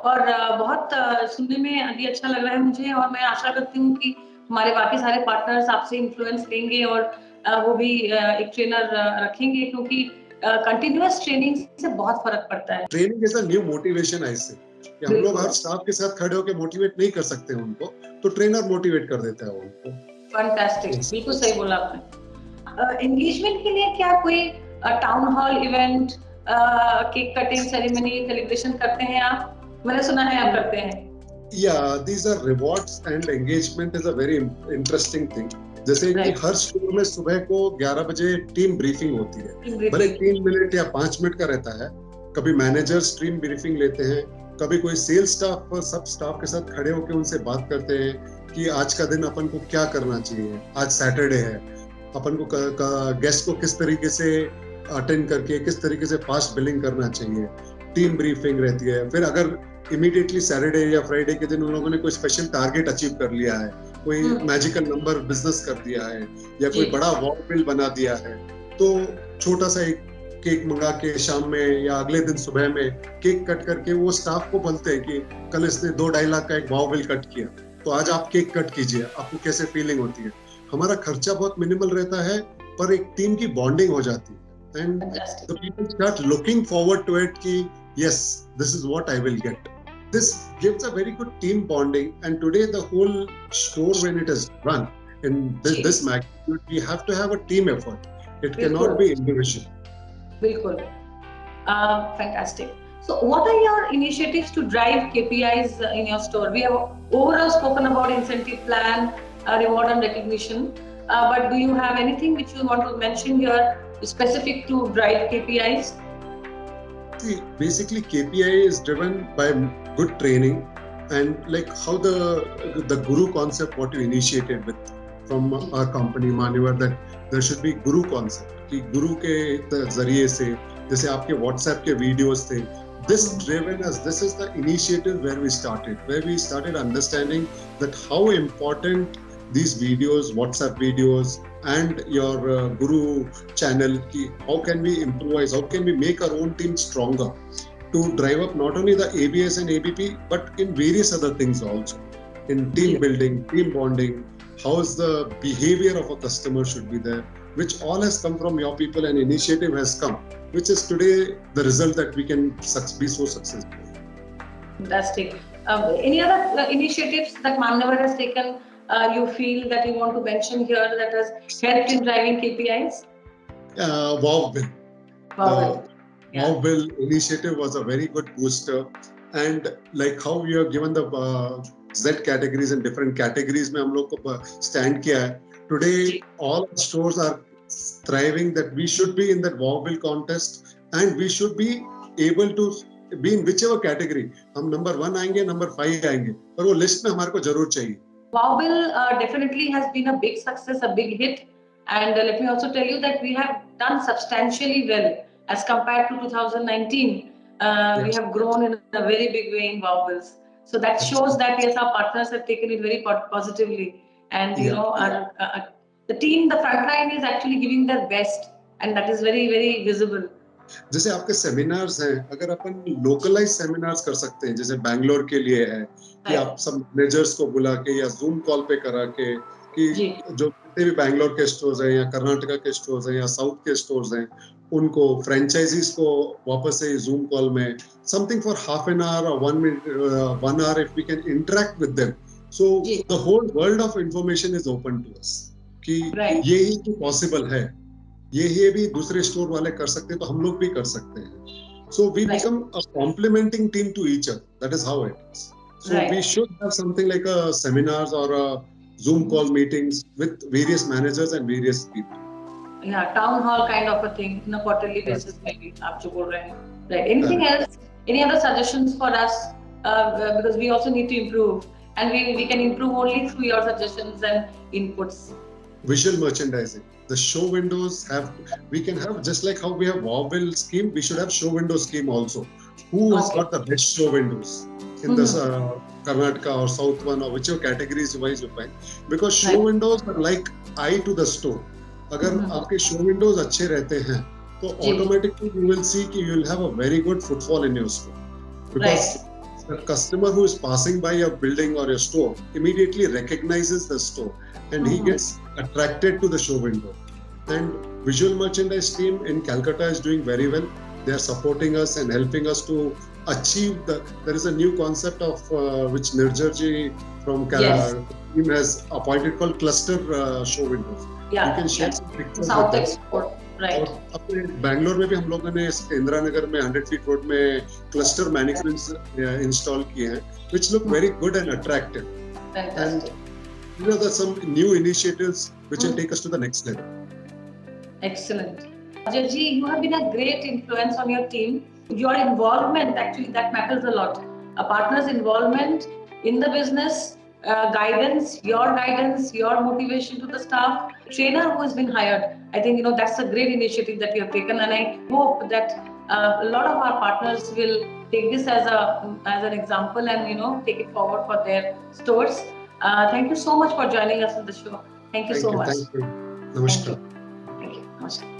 और बहुत सुनने में अभी अच्छा लग रहा है मुझे और मैं आशा करती हूँ कि हमारे बाकी सारे पार्टनर्स आपसे इन्फ्लुएंस लेंगे और वो भी एक ट्रेनर रखेंगे क्योंकि कंटिन्यूअस ट्रेनिंग से बहुत फर्क पड़ता है। Training is a new motivation ऐसे कि हम लोग हर स्टाफ के साथ खड़े होकर मोटिवेट नहीं कर सकते उनको, तो ट्रेनर मोटिवेट कर देता है उनको। फैंटास्टिक, बिल्कुल सही बोला आपने। एंगेजमेंट के लिए क्या कोई town hall event, cake cutting ceremony celebration करते हैं आप? मैंने सुना है आप करते हैं। Yeah, these are rewards and engagement is a very interesting thing. जैसे कि हर स्कूल में सुबह को 11 बजे टीम ब्रीफिंग होती है, भले 3 मिनट या 5 मिनट का रहता है। कभी मैनेजर्स टीम ब्रीफिंग लेते हैं, कभी कोई सेल्स स्टाफ सब स्टाफ के साथ खड़े होकर उनसे बात करते हैं कि आज का दिन अपन को क्या करना चाहिए, आज सैटरडे है, अपन को गेस्ट को किस तरीके से अटेंड करके किस तरीके से फास्ट बिलिंग करना चाहिए, टीम ब्रीफिंग रहती है। फिर अगर इमीडिएटली सैटरडे या फ्राइडे के दिन उन लोगों ने कोई स्पेशल टारगेट अचीव कर लिया है, कोई मैजिकल नंबर बिजनेस कर दिया है या कोई बड़ा वॉल बिल बना दिया है, तो छोटा सा एक केक मंगा के शाम में या अगले दिन सुबह में केक कट करके वो स्टाफ को बोलते हैं कि कल इसने 2-2.5 लाख का एक वाव बिल कट किया, तो आज आप केक कट कीजिए, आपको कैसे फीलिंग होती है। हमारा खर्चा बहुत मिनिमल रहता है पर एक टीम की बॉन्डिंग हो जाती है and the people start looking forward to it कि yes, this is what I will get. This gives a very good team bonding, and today the whole store, when it is run in this magnitude, we have to have a team effort. It cannot be individual. Bilkul. Fantastic. So what are your initiatives to drive KPIs in your store? We have overall spoken about incentive plan, reward and recognition, but do you have anything which you want to mention here specific to drive KPIs? See, basically KPI is driven by good training and like how the guru concept what you initiated with from our company Manevar, that there should be guru concept कि गुरु के जरिए से जैसे आपके WhatsApp के videos थे, this driven us, this is the initiative where we started understanding that how important these videos, WhatsApp videos and your Guru channel, how can we improvise, how can we make our own team stronger to drive up not only the ABS and ABP but in various other things also, in team building, team bonding, how is the behavior of a customer should be there, which all has come from your people and initiative has come, which is today the result that we can be so successful. Fantastic. Any other initiatives that Manevar has taken you feel that you want to mention here that has helped in driving KPIs? Wow Bill. Wow Bill initiative was a very good booster, and like how we have given the Z categories and different categories में हम लोग को stand किया है. Today all stores are thriving that we should be in that Wow Bill contest and we should be able to be in whichever category. हम number 1 आएंगे, number 5 आएंगे, पर वो list में हमारे को जरूर चाहिए. Wow Bill definitely has been a big success, a big hit, and let me also tell you that we have done substantially well as compared to 2019. We have grown in a very big way in Wow Bills. So that shows that yes, our partners have taken it very positively, and you know, the team, the front line is actually giving their best, and that is very, very visible. जैसे आपके seminars हैं, अगर अपन localise seminars कर सकते हैं, जैसे बैंगलोर के लिए है कि आप सब मैनेजर्स को बुला के या जूम कॉल पे करा के कि जो जितने भी बैंगलोर के स्टोर्स हैं या कर्नाटका के स्टोर्स हैं या साउथ के स्टोर्स हैं, उनको फ्रेंचाइजीज को वापस से जूम कॉल में something for half an hour और 1 minute 1 hour if we can interact with them, so the whole world of information is open to us कि ये ही तो पॉसिबल है, ये भी दूसरे स्टोर वाले कर सकते हैं तो हम लोग भी कर सकते हैं. So we become a complementing team to each other. That is how it is. So we should have something like a seminars or a Zoom call meetings with various managers and various people. Yeah, town hall kind of a thing, on a quarterly basis maybe. आप जो बोल रहे हैं. Right. Anything else? Any other suggestions for us? Because we also need to improve, and we can improve only through your suggestions and inputs. Visual merchandising. The show windows we can have just like how we have Wow Bill scheme, we should have show window scheme also. Who has got the best show windows in this Karnataka or South one or whichever categories wise you find, because show windows are like eye to the store. अगर आपके show windows अच्छे रहते हैं तो automatically you will see कि you will have a very good footfall in your store, because the customer who is passing by your building or your store immediately recognizes the store and he gets attracted to the show window. And visual merchandise team in Calcutta is doing very well. They are supporting us and helping us to achieve there is a new concept of which Nirjar ji from team has appointed called cluster show windows. Yeah, you can share some pictures South with Export, right. और अपने बैंगलोर में भी हम लोगों ने इंदिरा नगर में 100 feet road में cluster मैनिक्विन्स install किए हैं which look very good and attractive. Fantastic. And there's some new initiatives which will take us to the next level. Excellent. Ajay ji, you have been a great influence on your team. Your involvement, actually, that matters a lot. A partner's involvement in the business, guidance, your motivation to the staff, trainer who has been hired. I think, that's a great initiative that you have taken, and I hope that a lot of our partners will take this as an example and, take it forward for their stores. Thank you so much for joining us on the show. Thank you so much. Thank you. Namaskar. Thank you. Namaskar.